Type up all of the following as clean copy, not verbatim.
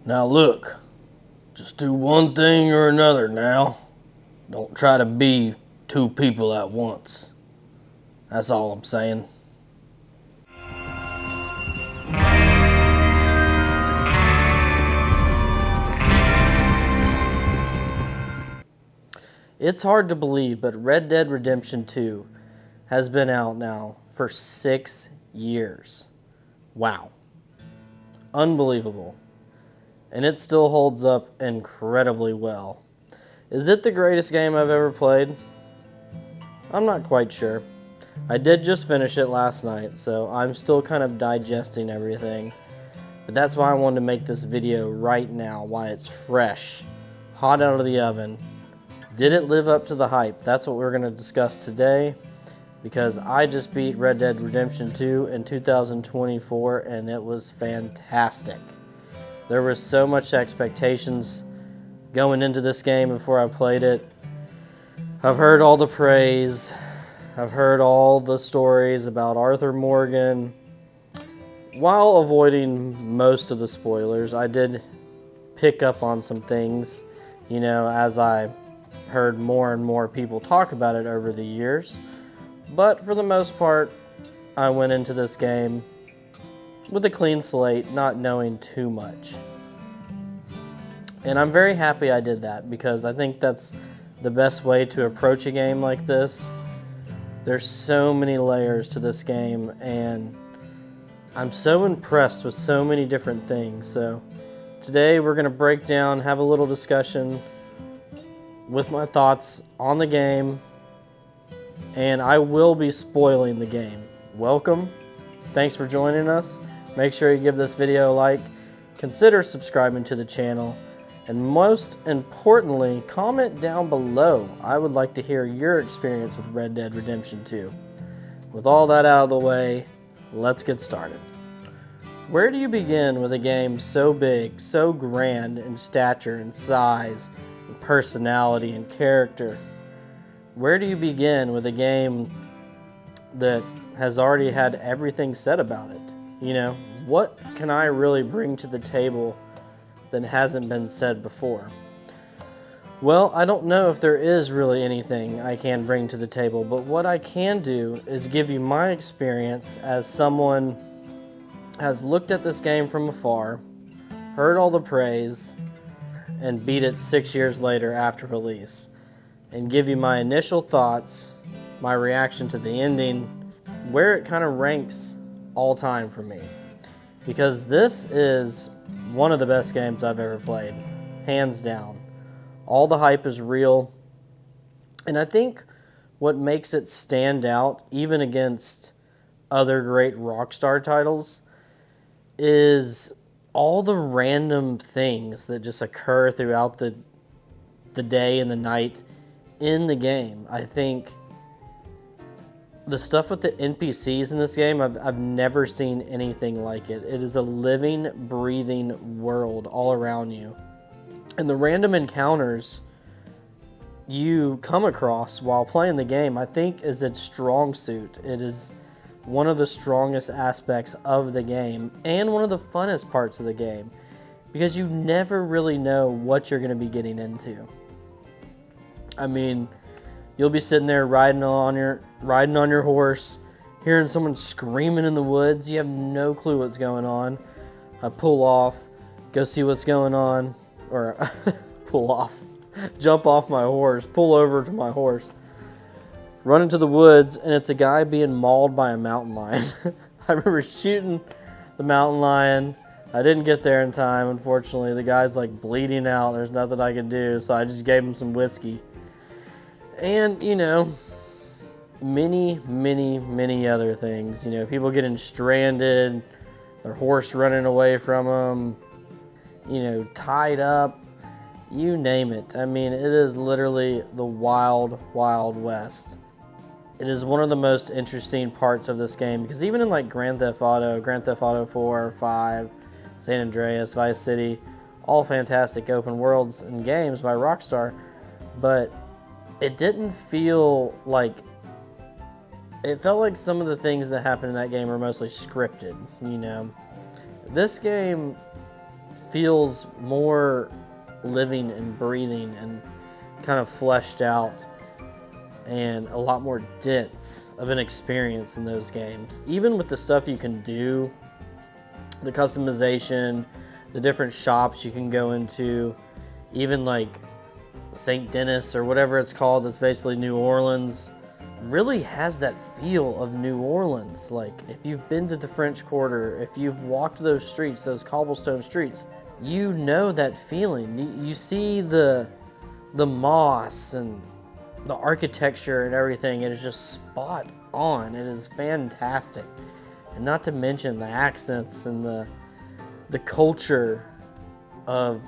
Now look, just do one thing or another now. Don't try to be two people at once. That's all I'm saying. It's hard to believe, but Red Dead Redemption 2 has been out now for 6 years. Wow. Unbelievable. And it still holds up incredibly well. Is it the greatest game I've ever played? I'm not quite sure. I did just finish it last night, so I'm still kind of digesting everything. But that's why I wanted to make this video right now, why it's fresh, hot out of the oven. Did it live up to the hype? That's what we're going to discuss today, because I just beat Red Dead Redemption 2 in 2024 and it was fantastic. There was so much expectations going into this game before I played it. I've heard all the praise. I've heard all the stories about Arthur Morgan. While avoiding most of the spoilers, I did pick up on some things, as I heard more and more people talk about it over the years. But for the most part, I went into this game with a clean slate, not knowing too much. And I'm very happy I did that, because I think that's the best way to approach a game like this. There's so many layers to this game, and I'm so impressed with so many different things. So today we're going to break down, have a little discussion with my thoughts on the game, and I will be spoiling the game. Welcome. Thanks for joining us. Make sure you give this video a like, consider subscribing to the channel, and most importantly, comment down below. I would like to hear your experience with Red Dead Redemption 2. With all that out of the way, let's get started. Where do you begin with a game so big, so grand in stature and size, and personality and character? Where do you begin with a game that has already had everything said about it? What can I really bring to the table that hasn't been said before? Well, I don't know if there is really anything I can bring to the table, but what I can do is give you my experience as someone has looked at this game from afar, heard all the praise, and beat it 6 years later after release, and give you my initial thoughts, my reaction to the ending, where it kind of ranks all time for me. Because this is one of the best games I've ever played, hands down. All the hype is real, and I think what makes it stand out, even against other great Rockstar titles, is all the random things that just occur throughout the day and the night in the game. I think the stuff with the NPCs in this game, I've never seen anything like it. It is a living, breathing world all around you. And the random encounters you come across while playing the game, I think, is its strong suit. It is one of the strongest aspects of the game, and one of the funnest parts of the game, because you never really know what you're going to be getting into. I mean, you'll be sitting there riding on your horse, hearing someone screaming in the woods. You have no clue what's going on. I pull off, go see what's going on, or jump off my horse, pull over to my horse, run into the woods, and it's a guy being mauled by a mountain lion. I remember shooting the mountain lion. I didn't get there in time, unfortunately. The guy's like bleeding out. There's nothing I could do, so I just gave him some whiskey. And, many, many, many other things. People getting stranded, their horse running away from them, tied up, you name it. I mean, it is literally the wild, wild west. It is one of the most interesting parts of this game, because even in like Grand Theft Auto 4, 5, San Andreas, Vice City, all fantastic open worlds and games by Rockstar, but it didn't feel like, it felt like some of the things that happened in that game were mostly scripted, This game feels more living and breathing and kind of fleshed out and a lot more dense of an experience in those games. Even with the stuff you can do, the customization, the different shops you can go into, even like St. Denis or whatever it's called, that's basically New Orleans, really has that feel of New Orleans. Like, if you've been to the French Quarter, if you've walked those streets, those cobblestone streets, you know that feeling. You see the moss and the architecture and everything. It is just spot on. It is fantastic. And not to mention the accents and the culture of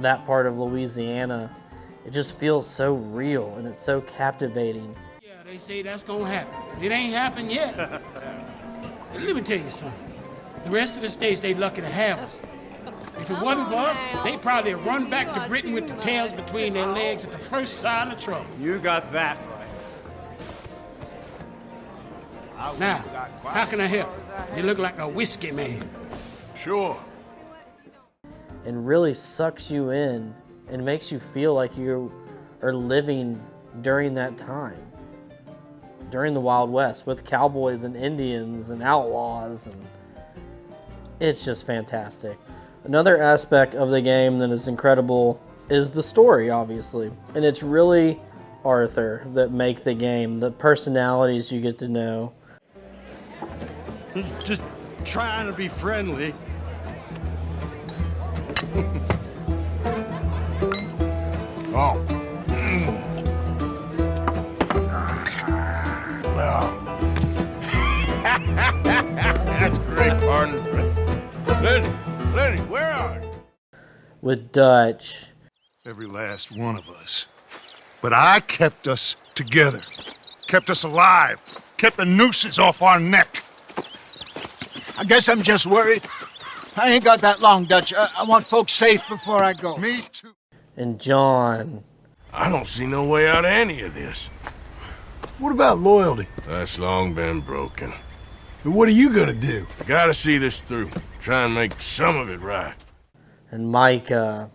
that part of Louisiana. It just feels so real and it's so captivating. Yeah, they say that's gonna happen. It ain't happened yet. Let me tell you something. The rest of the states, they lucky to have us. If it wasn't for us, they'd probably have run back to Britain with the tails between their legs at the first sign of trouble. You got that right. Now, how can I help? You look like a whiskey man. Sure. And really sucks you in and makes you feel like you are living during that time, during the Wild West, with cowboys and Indians and outlaws, and it's just fantastic. Another aspect of the game that is incredible is the story, obviously, and it's really Arthur that make the game, the personalities you get to know. Just trying to be friendly. Oh. That's great, partner. Lenny, where are you? With Dutch. Every last one of us. But I kept us together. Kept us alive. Kept the nooses off our neck. I guess I'm just worried. I ain't got that long, Dutch. I want folks safe before I go. Me too. And John. I don't see no way out of any of this. What about loyalty? That's long been broken. And what are you gonna do? I gotta see this through. Try and make some of it right. And Micah.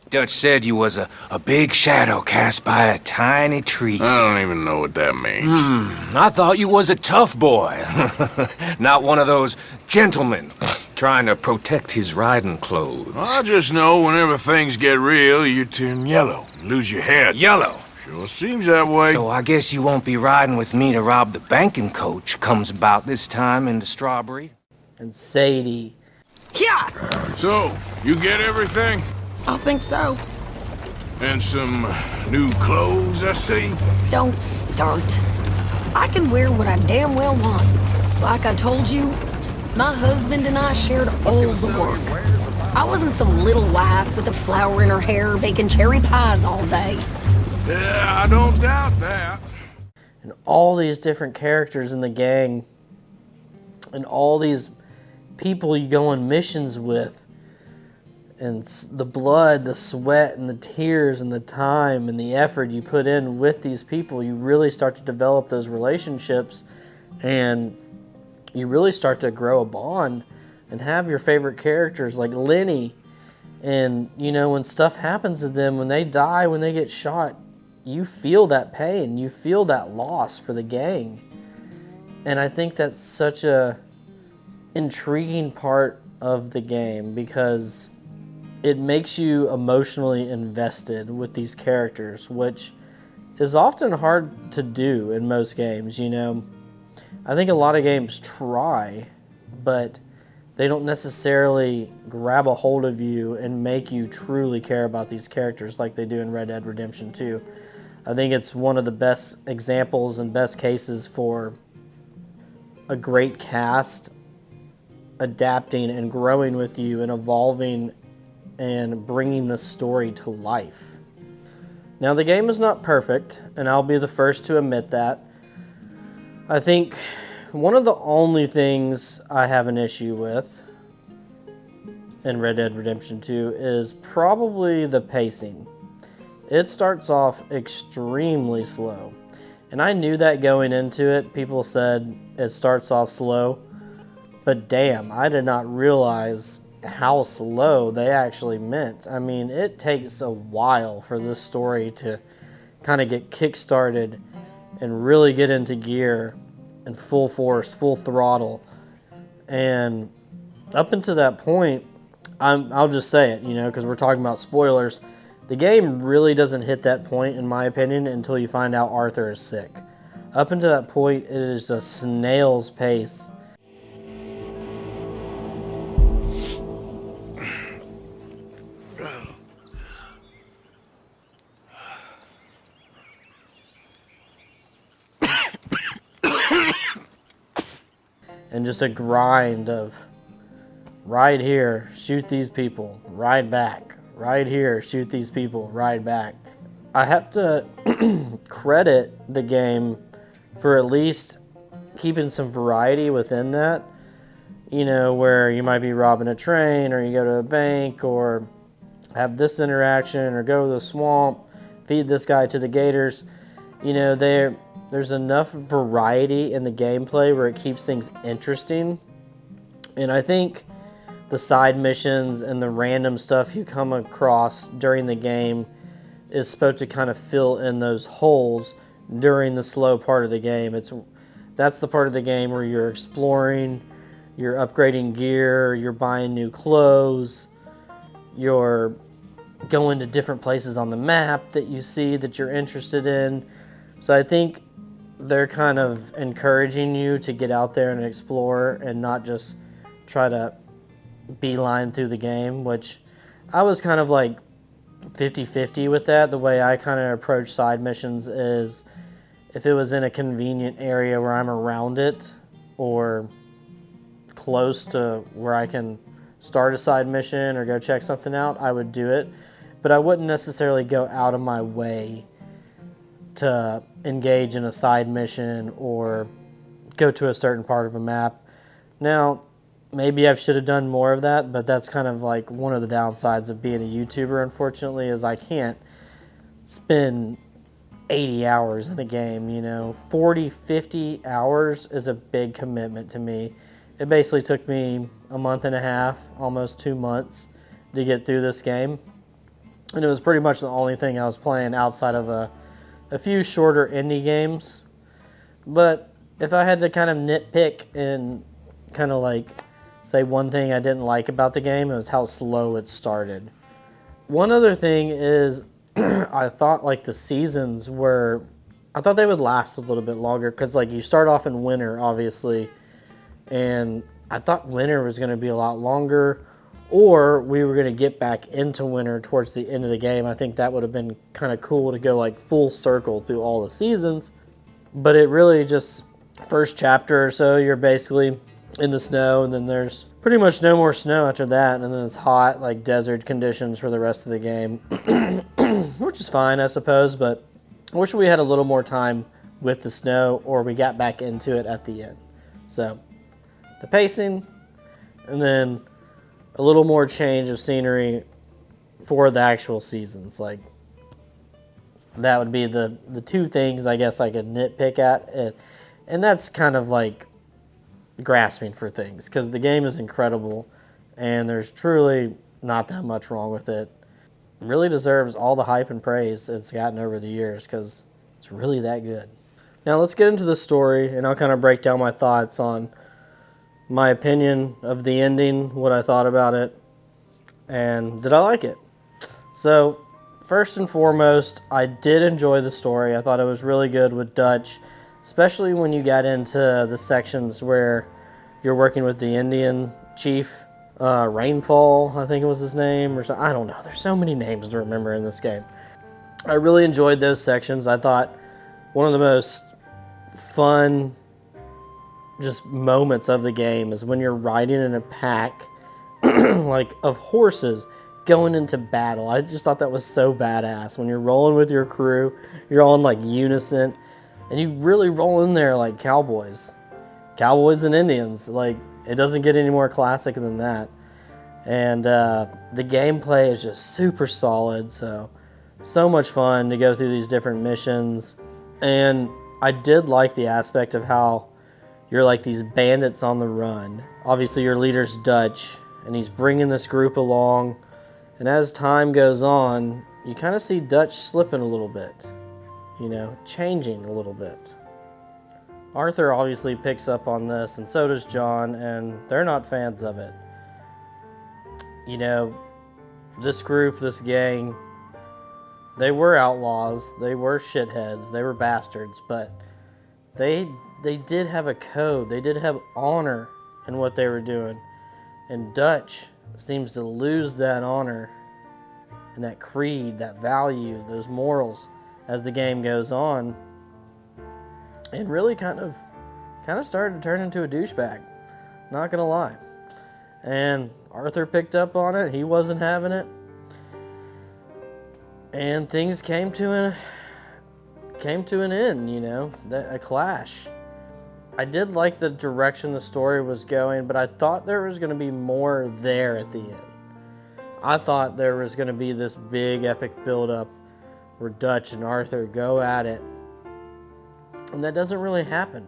Dutch said you was a big shadow cast by a tiny tree. I don't even know what that means. I thought you was a tough boy. Not one of those gentlemen trying to protect his riding clothes. I just know whenever things get real, you turn yellow, lose your head. Yellow. Sure seems that way. So I guess you won't be riding with me to rob the banking coach comes about this time in the Strawberry. And Sadie. Yeah, So, you get everything? I think so. And some new clothes, I see? Don't start. I can wear what I damn well want. Like I told you, my husband and I shared all the work. I wasn't some little wife with a flower in her hair baking cherry pies all day. Yeah, I don't doubt that. And all these different characters in the gang. And all these people you go on missions with. And the blood, the sweat, and the tears, and the time, and the effort you put in with these people, you really start to develop those relationships, and you really start to grow a bond and have your favorite characters like Lenny. And, you know, when stuff happens to them, when they die, when they get shot, you feel that pain, you feel that loss for the gang. And I think that's such a intriguing part of the game because it makes you emotionally invested with these characters, which is often hard to do in most games, you know. I think a lot of games try, but they don't necessarily grab a hold of you and make you truly care about these characters like they do in Red Dead Redemption 2. I think it's one of the best examples and best cases for a great cast adapting and growing with you and evolving and bringing the story to life. Now, the game is not perfect, and I'll be the first to admit that. I think one of the only things I have an issue with in Red Dead Redemption 2 is probably the pacing. It starts off extremely slow, and I knew that going into it. People said it starts off slow, but damn, I did not realize how slow they actually meant. I mean, it takes a while for this story to kind of get kick-started and really get into gear in full force, full throttle. And up until that point, I'll just say it, because we're talking about spoilers. The game really doesn't hit that point, in my opinion, until you find out Arthur is sick. Up until that point, it is a snail's pace. And just a grind of ride here, shoot these people, ride back, ride here, shoot these people, ride back. I have to credit the game for at least keeping some variety within that. Where you might be robbing a train, or you go to a bank, or have this interaction, or go to the swamp, feed this guy to the gators. There's enough variety in the gameplay where it keeps things interesting. And I think the side missions and the random stuff you come across during the game is supposed to kind of fill in those holes during the slow part of the game. That's the part of the game where you're exploring, you're upgrading gear, you're buying new clothes, you're going to different places on the map that you see that you're interested in. So I think they're kind of encouraging you to get out there and explore and not just try to beeline through the game, which I was kind of like 50-50 with that. The way I kind of approach side missions is if it was in a convenient area where I'm around it or close to where I can start a side mission or go check something out, I would do it. But I wouldn't necessarily go out of my way to engage in a side mission or go to a certain part of a map. Now, maybe I should have done more of that, but that's kind of like one of the downsides of being a YouTuber, unfortunately, is I can't spend 80 hours in a game, 40, 50 hours is a big commitment to me. It basically took me a month and a half, almost 2 months to get through this game. And it was pretty much the only thing I was playing outside of a few shorter indie games. But if I had to kind of nitpick and kind of like say one thing I didn't like about the game, it was how slow it started. One other thing is I thought like the seasons I thought they would last a little bit longer, because like you start off in winter, obviously, and I thought winter was going to be a lot longer, or we were going to get back into winter towards the end of the game. I think that would have been kind of cool to go like full circle through all the seasons. But it really just, first chapter or so, you're basically in the snow, and then there's pretty much no more snow after that, and then it's hot, like desert conditions for the rest of the game, which is fine, I suppose, but I wish we had a little more time with the snow, or we got back into it at the end. So, the pacing, and then a little more change of scenery for the actual seasons. Like, that would be the two things I guess I could nitpick at. And that's kind of like grasping for things, because the game is incredible and there's truly not that much wrong with it. It really deserves all the hype and praise it's gotten over the years, because it's really that good. Now let's get into the story, and I'll kind of break down my thoughts on my opinion of the ending, what I thought about it, and did I like it. So first and foremost, I did enjoy the story. I thought it was really good with Dutch, especially when you got into the sections where you're working with the Indian chief, Rainfall, I think it was his name, or so. I don't know. There's so many names to remember in this game. I really enjoyed those sections. I thought one of the most fun just moments of the game is when you're riding in a pack like of horses going into battle. I just thought that was so badass. When you're rolling with your crew, you're all in like unison, and you really roll in there like cowboys and Indians. Like, it doesn't get any more classic than that. And the gameplay is just super solid, so much fun to go through these different missions. And I did like the aspect of how you're like these bandits on the run. Obviously your leader's Dutch, and he's bringing this group along. And as time goes on, you kind of see Dutch slipping a little bit, you know, changing a little bit. Arthur obviously picks up on this, and so does John, and they're not fans of it. You know, this group, this gang, they were outlaws, they were shitheads, they were bastards, but they did have a code, they did have honor in what they were doing. And Dutch seems to lose that honor and that creed, that value, those morals as the game goes on, and really kind of started to turn into a douchebag, not gonna lie. And Arthur picked up on it, he wasn't having it, and things came to an end, you know, a clash. I did like the direction the story was going, but I thought there was going to be more there at the end. I thought there was going to be this big epic build-up where Dutch and Arthur go at it, and that doesn't really happen.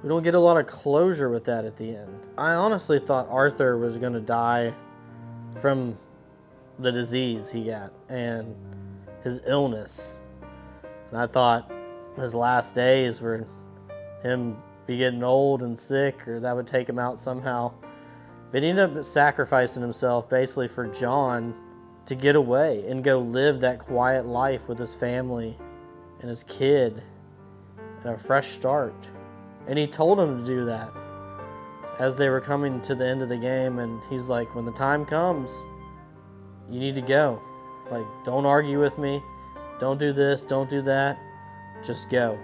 We don't get a lot of closure with that at the end. I honestly thought Arthur was going to die from the disease he got and his illness. And I thought his last days were him be getting old and sick, or that would take him out somehow. But he ended up sacrificing himself basically for John to get away and go live that quiet life with his family and his kid and a fresh start. And he told him to do that as they were coming to the end of the game. And he's like, when the time comes, you need to go. Like, don't argue with me. Don't do this, don't do that. Just go.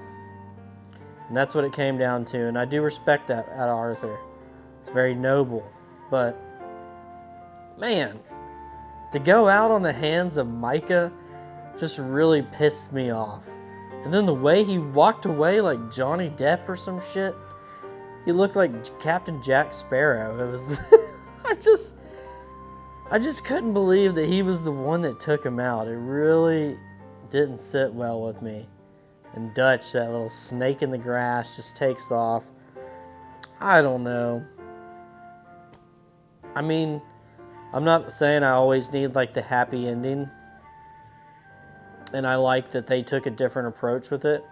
And that's what it came down to. And I do respect that out of Arthur. It's very noble. But, man, to go out on the hands of Micah just really pissed me off. And then the way he walked away like Johnny Depp or some shit, he looked like Captain Jack Sparrow. It was, I just couldn't believe that he was the one that took him out. It really didn't sit well with me. And Dutch, that little snake in the grass, just takes off. I don't know. I mean, I'm not saying I always need like the happy ending. And I like that they took a different approach with it.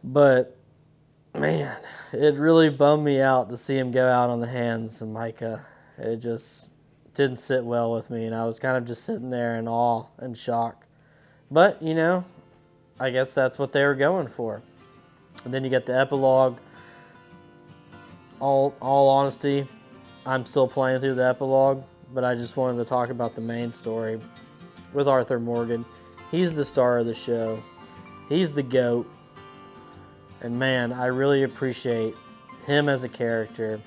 But, man, it really bummed me out to see him go out on the hands of Micah. It just didn't sit well with me. And I was kind of just sitting there in awe and shock. But, you know, I guess that's what they were going for. And then you get the epilogue. All honesty, I'm still playing through the epilogue. But I just wanted to talk about the main story with Arthur Morgan. He's the star of the show. He's the GOAT. And man, I really appreciate him as a character,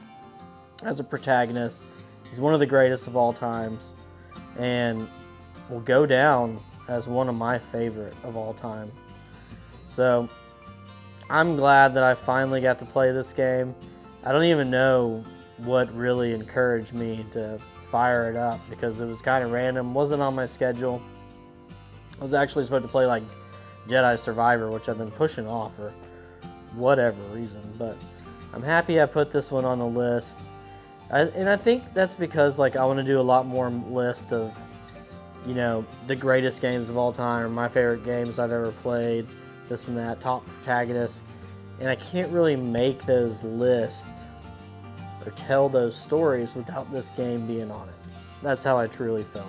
as a protagonist. He's one of the greatest of all times, and will go down as one of my favorite of all time. So I'm glad that I finally got to play this game. I don't even know what really encouraged me to fire it up, because it was kind of random, wasn't on my schedule. I was actually supposed to play like Jedi Survivor, which I've been pushing off for whatever reason, but I'm happy I put this one on the list. And I think that's because like I want to do a lot more lists of, you know, the greatest games of all time, or my favorite games I've ever played, this and that, top protagonists. And I can't really make those lists or tell those stories without this game being on it. That's how I truly felt.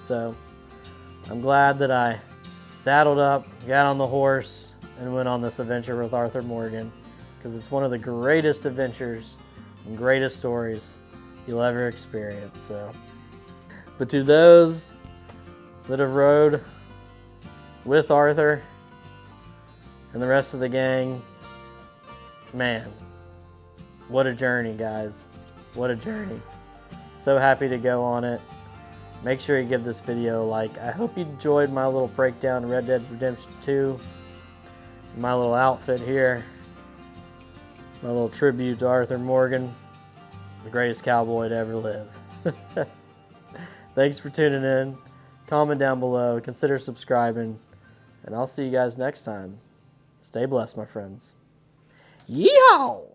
So I'm glad that I saddled up, got on the horse, and went on this adventure with Arthur Morgan, because it's one of the greatest adventures and greatest stories you'll ever experience. So, but to those that have rode with Arthur and the rest of the gang, man, what a journey, guys. What a journey. So happy to go on it. Make sure you give this video a like. I hope you enjoyed my little breakdown of Red Dead Redemption 2. My little outfit here. My little tribute to Arthur Morgan, the greatest cowboy to ever live. Thanks for tuning in. Comment down below. Consider subscribing. And I'll see you guys next time. Stay blessed, my friends. Yeehaw!